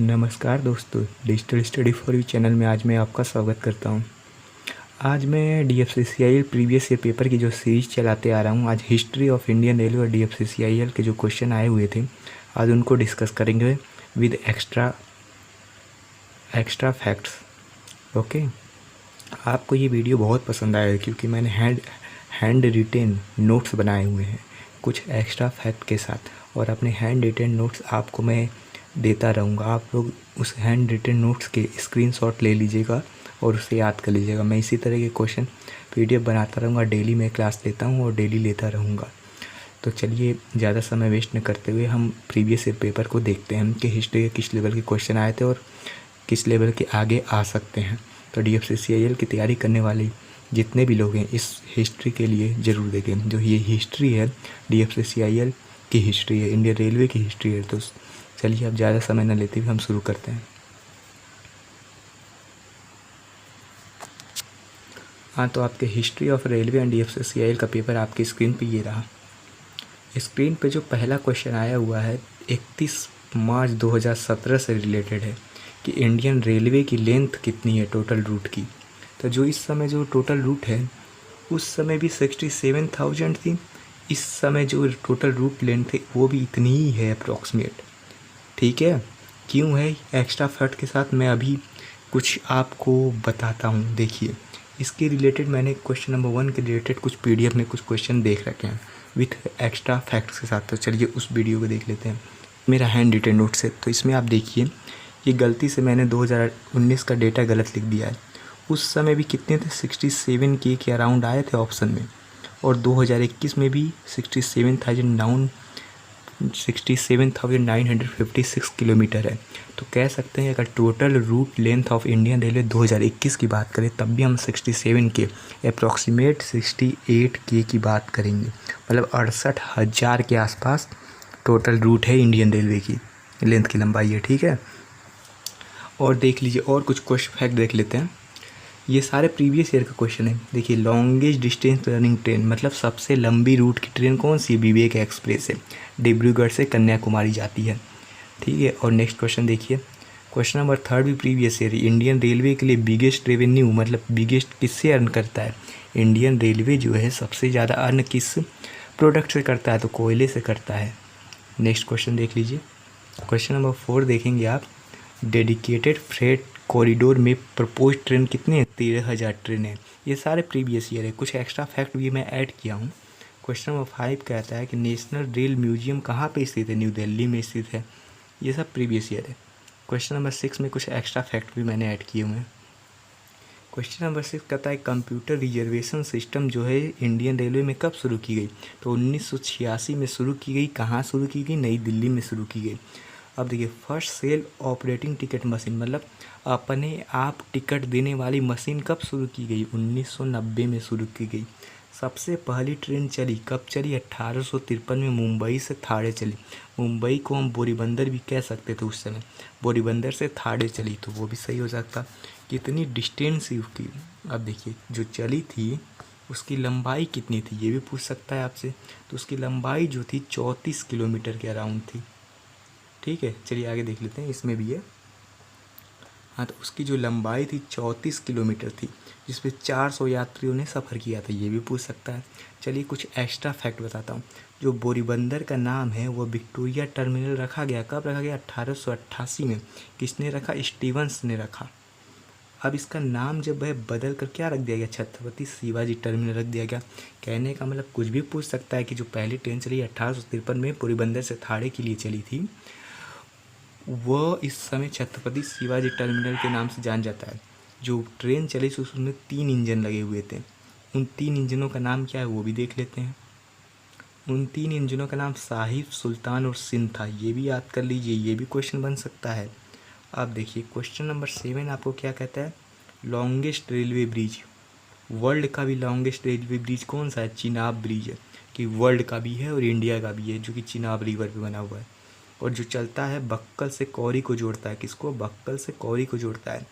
नमस्कार दोस्तों, digital study for you channel में आज मैं आपका स्वागत करता हूं। आज मैं DFCCIL प्रीवियस ईयर पेपर की जो सीरीज़ चलाते आ रहा हूं, आज हिस्ट्री ऑफ इंडियन रेलवे और DFCCIL के जो क्वेश्चन आए हुए थे आज उनको डिस्कस करेंगे विद एक्स्ट्रा फैक्ट्स। ओके, आपको ये वीडियो बहुत पसंद आएगा क्योंकि मैंने हैंड रिटेन नोट्स बनाए हुए हैं कुछ एक्स्ट्रा फैक्ट के साथ, और अपने हैंड रिटेन नोट्स आपको मैं देता रहूँगा। आप लोग उस हैंड रिटेन नोट्स के स्क्रीनशॉट ले लीजिएगा और उसे याद कर लीजिएगा। मैं इसी तरह के क्वेश्चन PDF बनाता रहूँगा। डेली मैं क्लास लेता हूँ और डेली लेता रहूँगा। तो चलिए ज़्यादा समय वेस्ट न करते हुए हम प्रीवियस ईयर पेपर को देखते हैं कि हिस्ट्री के किस लेवल के क्वेश्चन आए थे और किस लेवल के आगे आ सकते हैं। तो DFCCIL की तैयारी करने वाले जितने भी लोग हैं इस हिस्ट्री के लिए ज़रूर देखें। जो ये हिस्ट्री है DFCCIL की हिस्ट्री है, इंडियन रेलवे की हिस्ट्री है। तो चलिए अब ज़्यादा समय न लेते हुए हम शुरू करते हैं। हाँ, तो आपके history of railway and DFCCIL का पेपर आपकी स्क्रीन पे ये रहा। स्क्रीन पे जो पहला क्वेश्चन आया हुआ है 31 मार्च 2017 से रिलेटेड है कि इंडियन रेलवे की लेंथ कितनी है टोटल रूट की। तो जो इस समय जो टोटल रूट है उस समय भी 67,000 थी। इस समय जो टोटल रूट लेंथ थी वो भी इतनी ही है अप्रॉक्सीमेट। ठीक है, क्यों है एक्स्ट्रा फैक्ट के साथ मैं अभी कुछ आपको बताता हूँ। देखिए, इसके रिलेटेड मैंने क्वेश्चन नंबर 1 के रिलेटेड कुछ PDF में कुछ क्वेश्चन देख रखे हैं विथ एक्स्ट्रा फैक्ट्स के साथ। तो चलिए उस वीडियो को देख लेते हैं। मेरा हैंड रिटेन नोट्स है, तो इसमें आप देखिए ये गलती से मैंने 2019 का डेटा गलत लिख दिया है। उस समय भी कितने थे 67K के अराउंड आए थे ऑप्शन में, और 2021 में भी 67,956 किलोमीटर है। तो कह सकते हैं अगर total route length of Indian railway 2021 की बात करें तब भी हम 67K अप्रॉक्सीमेट 68K की बात करेंगे। मतलब 68,000 के आसपास टोटल रूट है इंडियन रेलवे की लेंथ की लंबाई है। ठीक है, और देख लीजिए और कुछ क्वेश्चन फैक्ट देख लेते हैं। ये सारे प्रीवियस ईयर का क्वेश्चन है। देखिए, लॉन्गेस्ट डिस्टेंस रनिंग ट्रेन मतलब सबसे लंबी रूट की ट्रेन कौन सी? विवेक एक्सप्रेस है, डिब्रूगढ़ से कन्याकुमारी जाती है। ठीक है, और नेक्स्ट क्वेश्चन देखिए, क्वेश्चन नंबर 3 भी प्रीवियस ईयर। इंडियन रेलवे के लिए बिगेस्ट रेवेन्यू मतलब बिगेस्ट किससे अर्न करता है? इंडियन रेलवे जो है सबसे ज़्यादा अर्न किस प्रोडक्ट से करता है? तो कोयले से करता है। नेक्स्ट क्वेश्चन देख लीजिए, क्वेश्चन नंबर 4 देखेंगे आप। डेडिकेटेड फ्रेट कॉरिडोर में प्रपोज ट्रेन कितनी है? 13,000 ट्रेन है। ये सारे प्रीवियस ईयर है। कुछ एक्स्ट्रा फैक्ट भी मैं ऐड किया हूँ। क्वेश्चन नंबर 5 कहता है कि नेशनल रेल म्यूजियम कहाँ पे स्थित है? न्यू दिल्ली में स्थित है। ये सब प्रीवियस ईयर है। क्वेश्चन नंबर 6 में कुछ एक्स्ट्रा फैक्ट भी मैंने ऐड किए हुए हैं। क्वेश्चन नंबर 6 कहता है कंप्यूटर रिजर्वेशन सिस्टम जो है इंडियन रेलवे में कब शुरू की गई? तो 1986 में शुरू की गई। कहाँ शुरू की गई? नई दिल्ली में शुरू की गई। अब देखिए, first self operating ticket machine मतलब अपने आप टिकट देने वाली मशीन कब शुरू की गई? 1990 में शुरू की गई। सबसे पहली ट्रेन चली कब चली? 1853 में मुंबई से थाड़े चली। मुंबई को हम बोरीबंदर भी कह सकते थे उस समय। बोरीबंदर से थाड़े चली, तो वो भी सही हो सकता। कितनी डिस्टेंस थी उसकी? अब देखिए, जो चली थी उसकी लंबाई कितनी थी ये भी पूछ सकता है आपसे। तो उसकी लंबाई जो थी 34 किलोमीटर के अराउंड थी। ठीक है, चलिए आगे देख लेते हैं। इसमें भी है। हाँ, तो उसकी जो लंबाई थी 34 किलोमीटर थी, जिसपे 400 यात्रियों ने सफ़र किया था, ये भी पूछ सकता है। चलिए कुछ एक्स्ट्रा फैक्ट बताता हूँ। जो बोरीबंदर का नाम है वो विक्टोरिया टर्मिनल रखा गया। कब रखा गया? 1888 में। किसने रखा? स्टीवंस ने रखा। अब इसका नाम जब है बदल कर क्या रख दिया गया? छत्रपति शिवाजी टर्मिनल रख दिया गया। कहने का मतलब कुछ भी पूछ सकता है कि जो पहली ट्रेन चली 1853 में बोरीबंदर से थाड़े के लिए चली थी, वह इस समय छत्रपति शिवाजी टर्मिनल के नाम से जान जाता है। जो ट्रेन चली थी उसमें 3 इंजन लगे हुए थे। उन 3 इंजनों का नाम क्या है वो भी देख लेते हैं। उन 3 इंजनों का नाम साहिब, सुल्तान और सिंध था। ये भी याद कर लीजिए, ये भी क्वेश्चन बन सकता है। अब देखिए, क्वेश्चन नंबर 7 आपको क्या कहता है? Longest railway bridge. वर्ल्ड का भी लॉन्गेस्ट रेलवे ब्रिज कौन सा है? चिनाब ब्रिज है। कि वर्ल्ड का भी है और इंडिया का भी है, जो कि चिनाब रिवर पे बना हुआ है और जो चलता है बक्कल से कौरी को जोड़ता है। किसको? बक्कल से कौरी को जोड़ता है।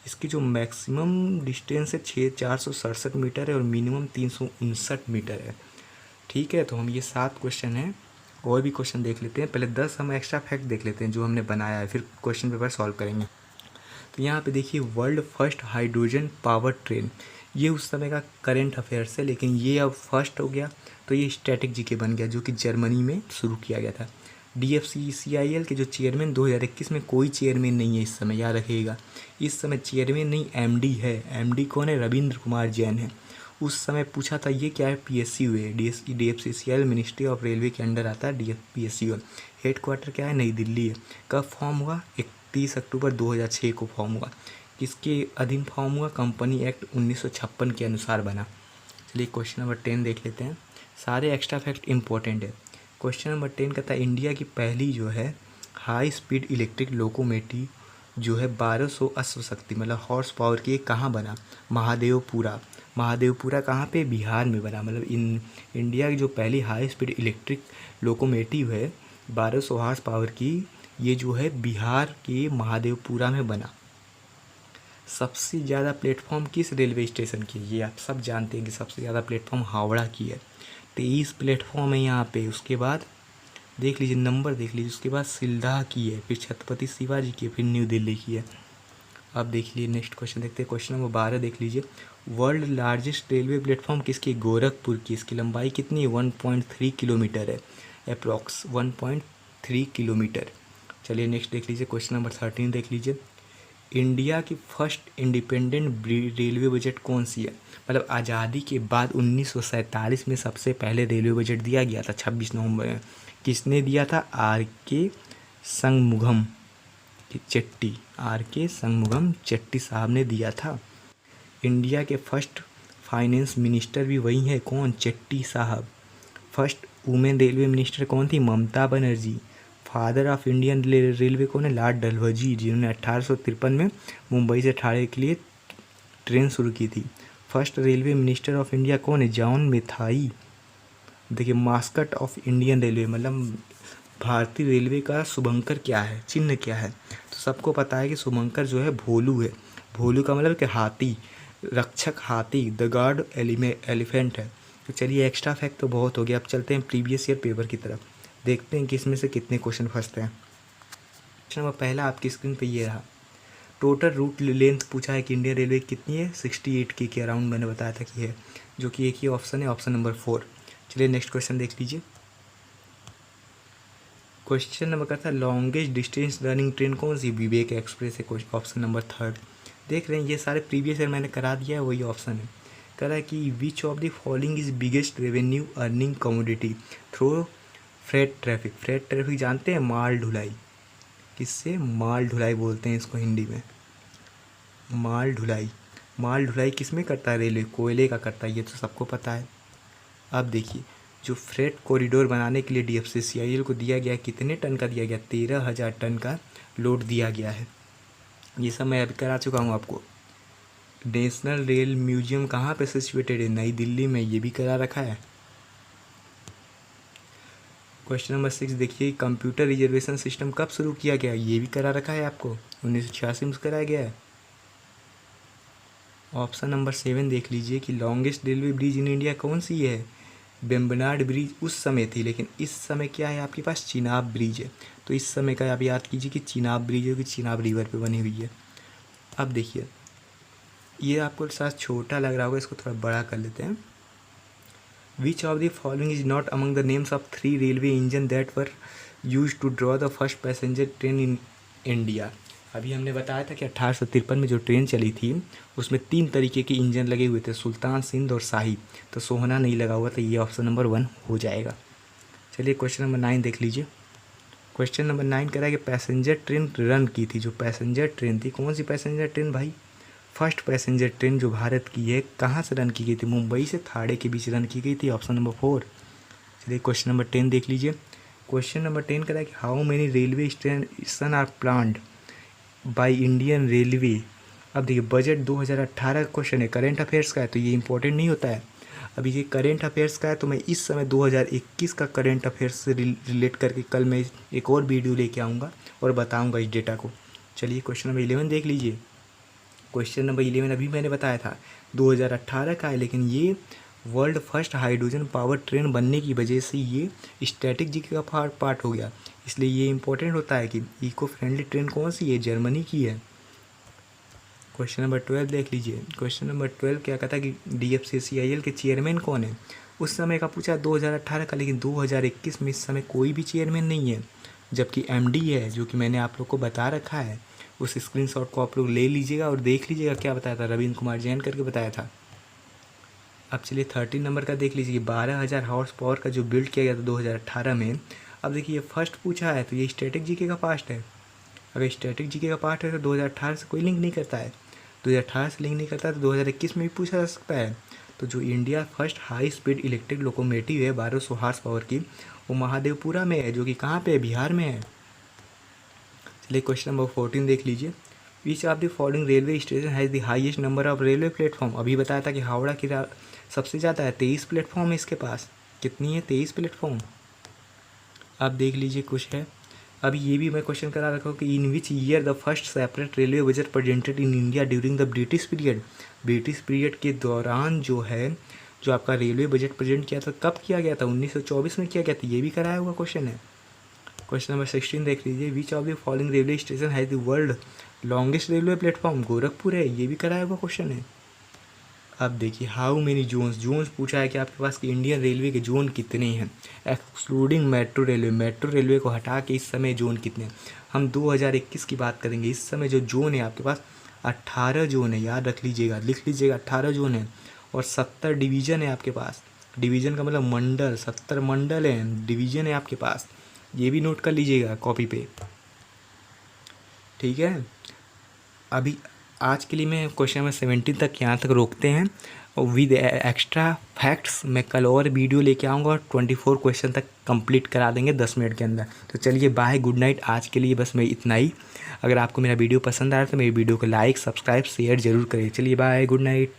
इसकी जो मैक्सिमम डिस्टेंस है 467 मीटर है और मिनिमम 359 मीटर है। ठीक है, तो हम ये 7 क्वेश्चन हैं और भी क्वेश्चन देख लेते हैं। पहले 10 हम एक्स्ट्रा फैक्ट देख लेते हैं जो हमने बनाया है, फिर क्वेश्चन पेपर सॉल्व करेंगे। तो यहाँ पे देखिए, world first hydrogen power train, ये उस समय का करंट अफेयर्स है, लेकिन ये अब फर्स्ट हो गया तो ये स्टैटिक जीके बन गया, जो कि जर्मनी में शुरू किया गया था। DFCCIL के जो चेयरमैन 2021 में कोई चेयरमैन नहीं है इस समय, याद रखिएगा। इस समय चेयरमैन नहीं, MD है। MD कौन है? रविंद्र कुमार जैन है। उस समय पूछा था ये क्या है? PSU है। DFCCIL मिनिस्ट्री ऑफ रेलवे के अंडर आता है PSU। हेड क्वार्टर क्या है? नई दिल्ली है। कब फॉर्म हुआ? 31 अक्टूबर 2006 को फॉर्म हुआ। किसके अधीन फॉर्म हुआ? कंपनी एक्ट 1956 के अनुसार बना। चलिए क्वेश्चन नंबर 10 देख लेते हैं। सारे एक्स्ट्रा फैक्ट इंपॉर्टेंट है। क्वेश्चन नंबर 10 कहता है, इंडिया की पहली जो है हाई स्पीड इलेक्ट्रिक लोकोमेटिव जो है 1200 अश्वशक्ति मतलब हॉर्स पावर की, कहाँ बना? महादेवपुरा। महादेवपुरा कहाँ पे? बिहार में बना। मतलब इंडिया की जो पहली हाई स्पीड इलेक्ट्रिक लोकोमेटिव है 1200 हॉर्स पावर की, ये जो है बिहार के महादेवपुरा में बना। सबसे ज़्यादा प्लेटफॉर्म किस रेलवे स्टेशन की? ये आप सब जानते हैं कि सबसे ज़्यादा प्लेटफॉर्म हावड़ा की है, 23 प्लेटफॉर्म है यहाँ पे। उसके बाद देख लीजिए, नंबर देख लीजिए। उसके बाद सिलदाह की है, फिर छत्रपति शिवाजी की है, फिर न्यू दिल्ली की है। अब देख लीजिए नेक्स्ट क्वेश्चन देखते हैं। क्वेश्चन नंबर 12 देख लीजिए। वर्ल्ड लार्जेस्ट रेलवे प्लेटफॉर्म किसकी? गोरखपुर की। इसकी लंबाई कितनी है? 1.3 किलोमीटर है, अप्रॉक्स 1.3 किलोमीटर। चलिए नेक्स्ट देख लीजिए। क्वेश्चन नंबर 13 देख लीजिए। इंडिया की फर्स्ट इंडिपेंडेंट रेलवे बजट कौन सी है? मतलब आज़ादी के बाद 1947 में सबसे पहले रेलवे बजट दिया गया था 26 नवंबर में। किसने दिया था? RK संगमुगम चेट्टी। RK संगमुगम चेट्टी साहब ने दिया था। इंडिया के फर्स्ट फाइनेंस मिनिस्टर भी वही है, कौन? चेट्टी साहब। फर्स्ट वुमेन रेलवे मिनिस्टर कौन थी? Mamata Banerjee. Father of Indian railway कौन है? लॉर्ड डलहौजी, जिन्होंने 1853 में मुंबई से ठाणे के लिए ट्रेन शुरू की थी। First railway minister of India कौन है? जॉन मेथाई। देखिए, मास्कट ऑफ इंडियन रेलवे मतलब भारतीय रेलवे का शुभंकर क्या है, चिन्ह क्या है? तो सबको पता है कि शुभंकर जो है भोलू है। भोलू का मतलब कि हाथी, रक्षक हाथी, द गार्ड एलिफेंट है। तो चलिए एक्स्ट्रा फैक्ट तो बहुत हो गया, अब चलते हैं प्रीवियस ईयर पेपर की तरफ, देखते हैं कि इसमें से कितने क्वेश्चन फंसते हैं। क्वेश्चन नंबर पहला आपकी स्क्रीन पे ये रहा। टोटल रूट लेंथ पूछा है कि इंडियन रेलवे कितनी है? 68 के अराउंड मैंने बताया था कि है, जो कि एक ही ऑप्शन है, ऑप्शन नंबर 4। चलिए नेक्स्ट क्वेश्चन देख लीजिए। क्वेश्चन नंबर का था, लॉन्गेस्ट डिस्टेंस रनिंग ट्रेन कौन सी? विवेक एक्सप्रेस है, ऑप्शन नंबर 3। देख रहे हैं ये सारे प्रीवियस ईयर मैंने करा दिया है, वही ऑप्शन है। कह रहा है कि विच of the following is biggest revenue earning commodity through freight traffic. Freight traffic जानते हैं? माल ढुलाई। किससे? माल ढुलाई बोलते हैं इसको हिंदी में, माल ढुलाई। माल ढुलाई किस में करता है? रेलवे, कोयले का करता है, ये तो सबको पता है। अब देखिए, जो फ्रेट कॉरिडोर बनाने के लिए DFCCIL को दिया गया, कितने टन का दिया गया? 13,000 टन का लोड दिया गया है। ये सब मैं अभी करा चुका हूँ आपको। नेशनल रेल म्यूजियम कहाँ पे सिचुएटेड है? नई दिल्ली में, ये भी करा रखा है। क्वेश्चन नंबर 6 देखिए, कंप्यूटर रिजर्वेशन सिस्टम कब शुरू किया गया? ये भी करा रखा है आपको, 1986 में कराया गया है। ऑप्शन नंबर 7 देख लीजिए कि longest railway bridge in India कौन सी है? बेम्बनाड ब्रिज उस समय थी, लेकिन इस समय क्या है आपके पास? चिनाब ब्रिज है। तो इस समय का आप याद कीजिए कि चिनाब ब्रिज है, कि चिनाब रिवर पे बनी हुई है। अब देखिए, ये आपको साथ छोटा लग रहा होगा, इसको थोड़ा बड़ा कर लेते हैं। Which of the following is not among the names of 3 railway engine that were used to draw the first passenger train in India. अभी हमने बताया था कि 1853 में जो ट्रेन चली थी उसमें 3 तरीके के इंजन लगे हुए थे, सुल्तान, सिंध और शाही। तो सोहना नहीं लगा हुआ, तो ये ऑप्शन नंबर 1 हो जाएगा। चलिए क्वेश्चन नंबर 9 देख लीजिए। क्वेश्चन नंबर 9 कह रहा है कि पैसेंजर ट्रेन रन की थी, जो पैसेंजर ट्रेन थी, कौन सी पैसेंजर ट्रेन भाई? फर्स्ट पैसेंजर ट्रेन जो भारत की है, कहाँ से रन की गई थी? मुंबई से ठाणे के बीच रन की गई थी, ऑप्शन नंबर 4। चलिए क्वेश्चन नंबर 10 देख लीजिए। क्वेश्चन नंबर 10 कह रहा है कि how many railway station are planned by Indian railway. अब देखिए, बजट 2018 का क्वेश्चन है, करेंट अफेयर्स का है, तो ये इंपॉर्टेंट नहीं होता है। अभी ये करेंट अफेयर्स का है, तो मैं इस समय 2021 का करेंट अफेयर्स से रिलेट करके कल मैं एक और वीडियो लेके आऊँगा और बताऊँगा इस डेटा को। चलिए क्वेश्चन नंबर 11 देख लीजिए। क्वेश्चन नंबर 11 अभी मैंने बताया था 2018 का है, लेकिन ये world first hydrogen power train बनने की वजह से ये स्टैटिक जीके का पार्ट हो गया। इसलिए ये इंपॉर्टेंट होता है कि इको फ्रेंडली ट्रेन कौन सी है, जर्मनी की है। क्वेश्चन नंबर 12 देख लीजिए। क्वेश्चन नंबर 12 क्या कहता है कि DFCCIL के चेयरमैन कौन है। उस समय का पूछा 2018 का, लेकिन 2021 में इस समय कोई भी चेयरमैन नहीं है, जबकि MD है, जो कि मैंने आप लोग को बता रखा है। उस स्क्रीनशॉट को आप लोग ले लीजिएगा और देख लीजिएगा क्या बताया था, रविंद्र कुमार जैन करके बताया था। अब चलिए 13 नंबर का देख लीजिए। 12,000 हॉर्स पावर का जो बिल्ड किया गया था 2018 में। अब देखिए ये फर्स्ट पूछा है तो ये स्टैटिक जीके का पार्ट है। अगर स्टैटिक जीके का पार्ट है तो 2018 से कोई लिंक नहीं करता है, 2018 से लिंक नहीं करता है तो 2021 में भी पूछा जा सकता है। तो जो India first high speed electric locomotive है 1200 हॉर्स पावर की, वो महादेवपुरा में है, जो कि कहाँ पे है, बिहार में है। चलिए क्वेश्चन नंबर 14 देख लीजिए। विच of the following railway station has the highest number of railway platform. अभी बताया था कि हावड़ा की सबसे ज़्यादा है, 23 प्लेटफॉर्म है इसके पास। कितनी है, 23 प्लेटफॉर्म। अब देख लीजिए कुछ है। अभी ये भी मैं क्वेश्चन करा रखा हूँ कि in which year the first separate railway budget presented in India during the British period. British period के दौरान जो है, जो आपका रेलवे बजट प्रेजेंट किया था, कब किया गया था, 1924 में किया गया था। ये भी कराया हुआ क्वेश्चन है। क्वेश्चन नंबर 16 देख लीजिए। विच of the following railway station has the world longest railway platform. Gorakhpur है, ये भी कराया हुआ क्वेश्चन है। अब देखिए हाउ मेनी जोन्स पूछा है कि आपके पास कि इंडियन रेलवे के जोन कितने हैं, excluding metro railway. Metro railway को हटा के इस समय जोन कितने हैं। हम 2021 की बात करेंगे। इस समय जो जोन है आपके पास 18 जोन है, याद रख लीजिएगा, लिख लीजिएगा, 18 जोन है। और 70 डिवीज़न है आपके पास। डिवीज़न का मतलब मंडल, 70 मंडल हैं, डिवीज़न है आपके पास। ये भी नोट कर लीजिएगा कॉपी पे, ठीक है। अभी आज के लिए मैं क्वेश्चन नंबर 17 तक यहाँ तक रोकते हैं, और विद एक्स्ट्रा फैक्ट्स मैं कल और वीडियो लेके आऊँगा और 24 क्वेश्चन तक कंप्लीट करा देंगे 10 मिनट के अंदर। तो चलिए बाय, गुड नाइट। आज के लिए बस मैं इतना ही। अगर आपको मेरा वीडियो पसंद आया तो मेरी वीडियो को लाइक, सब्सक्राइब, शेयर जरूर करिए। चलिए बाय, गुड नाइट।